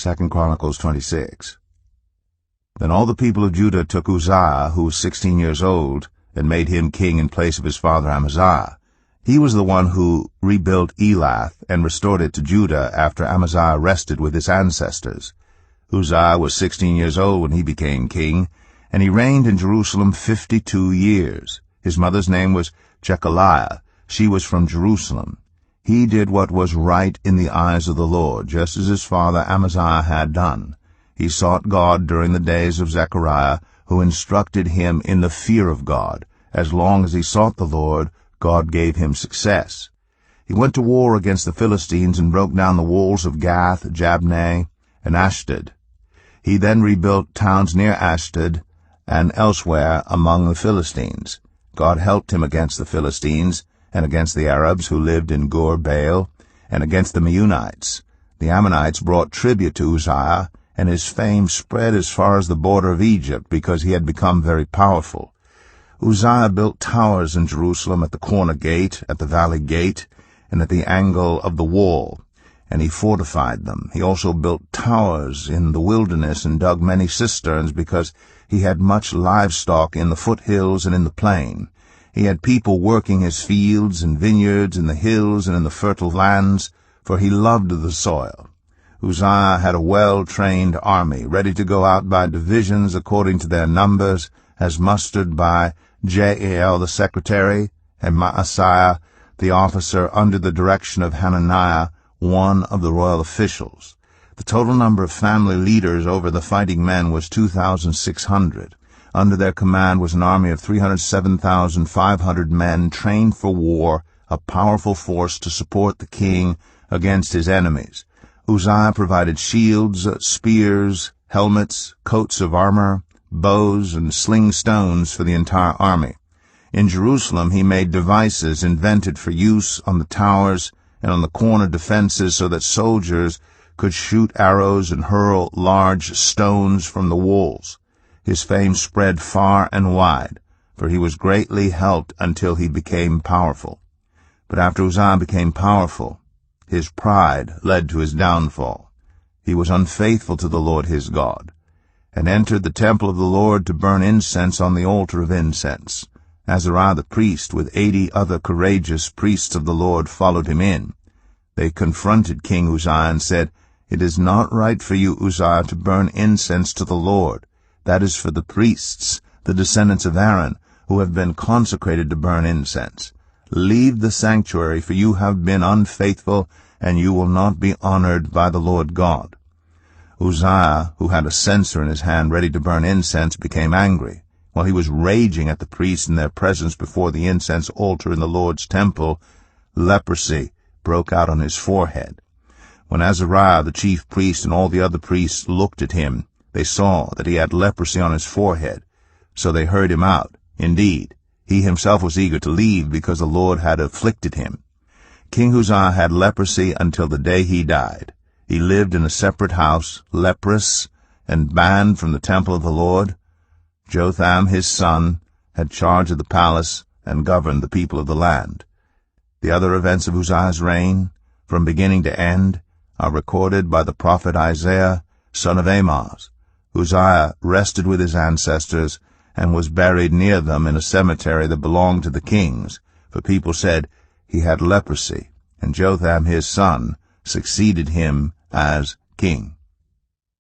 2 Chronicles 26. Then all the people of Judah took Uzziah, who was 16 years old, and made him king in place of his father Amaziah. He was the one who rebuilt Elath and restored it to Judah after Amaziah rested with his ancestors. Uzziah was 16 years old when he became king, and he reigned in Jerusalem 52 years. His mother's name was Jechaliah. She was from Jerusalem. He did what was right in the eyes of the Lord, just as his father Amaziah had done. He sought God during the days of Zechariah, who instructed him in the fear of God. As long as he sought the Lord, God gave him success. He went to war against the Philistines and broke down the walls of Gath, Jabneh, and Ashdod. He then rebuilt towns near Ashdod and elsewhere among the Philistines. God helped him against the Philistines and against the Arabs who lived in Gur-Baal and against the Meunites. The Ammonites brought tribute to Uzziah, and his fame spread as far as the border of Egypt because he had become very powerful. Uzziah built towers in Jerusalem at the corner gate, at the valley gate, and at the angle of the wall, and he fortified them. He also built towers in the wilderness and dug many cisterns because he had much livestock in the foothills and in the plain. He had people working his fields and vineyards in the hills and in the fertile lands, for he loved the soil. Uzziah had a well-trained army, ready to go out by divisions according to their numbers, as mustered by Jael the secretary, and Maaseiah the officer under the direction of Hananiah, one of the royal officials. The total number of family leaders over the fighting men was 2,600. Under their command was an army of 307,500 men trained for war, a powerful force to support the king against his enemies. Uzziah provided shields, spears, helmets, coats of armor, bows, and sling stones for the entire army. In Jerusalem he made devices invented for use on the towers and on the corner defenses so that soldiers could shoot arrows and hurl large stones from the walls. His fame spread far and wide, for he was greatly helped until he became powerful. But after Uzziah became powerful, his pride led to his downfall. He was unfaithful to the Lord his God, and entered the temple of the Lord to burn incense on the altar of incense. Azariah the priest, with 80 other courageous priests of the Lord, followed him in. They confronted King Uzziah and said, "It is not right for you, Uzziah, to burn incense to the Lord. That is for the priests, the descendants of Aaron, who have been consecrated to burn incense. Leave the sanctuary, for you have been unfaithful, and you will not be honored by the Lord God." Uzziah, who had a censer in his hand ready to burn incense, became angry. While he was raging at the priests in their presence before the incense altar in the Lord's temple, leprosy broke out on his forehead. When Azariah the chief priest and all the other priests looked at him, they saw that he had leprosy on his forehead, so they heard him out. Indeed, he himself was eager to leave because the Lord had afflicted him. King Uzziah had leprosy until the day he died. He lived in a separate house, leprous, and banned from the temple of the Lord. Jotham, his son, had charge of the palace and governed the people of the land. The other events of Uzziah's reign, from beginning to end, are recorded by the prophet Isaiah, son of Amoz. Uzziah rested with his ancestors and was buried near them in a cemetery that belonged to the kings, for people said he had leprosy, and Jotham his son succeeded him as king.